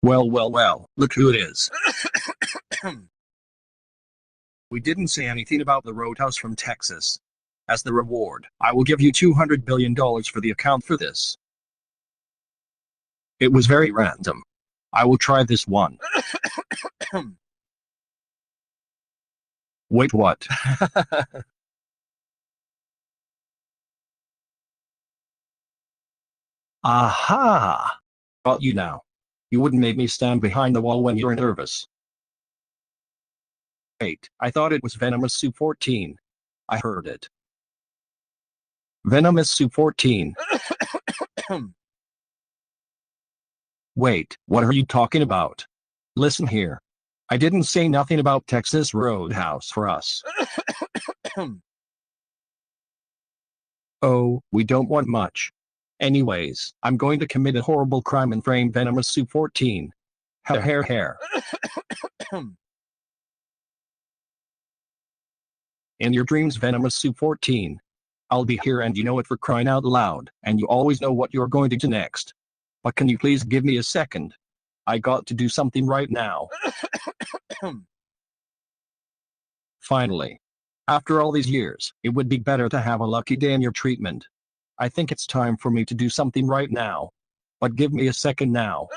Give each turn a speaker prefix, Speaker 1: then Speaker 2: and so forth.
Speaker 1: Well, look who it is. We didn't say anything about the Roadhouse from Texas. As the reward, I will give you $200 billion for the account for this. It was very random. I will try this one. Wait, what? Aha! Got you now. You wouldn't make me stand behind the wall when you're nervous. Wait, I thought it was Venomous Soup 14. I heard it. Venomous Soup 14. Wait, what are you talking about? Listen here. I didn't say nothing about Texas Roadhouse for us. Oh, we don't want much. Anyways, I'm going to commit a horrible crime and frame Venomous Soup 14. Hair. In your dreams, Venomous Soup 14. I'll be here and you know it, for crying out loud, and you always know what you're going to do next. But can you please give me a second? I got to do something right now. Finally. After all these years, it would be better to have a lucky day in your treatment. I think it's time for me to do something right now. But give me a second now.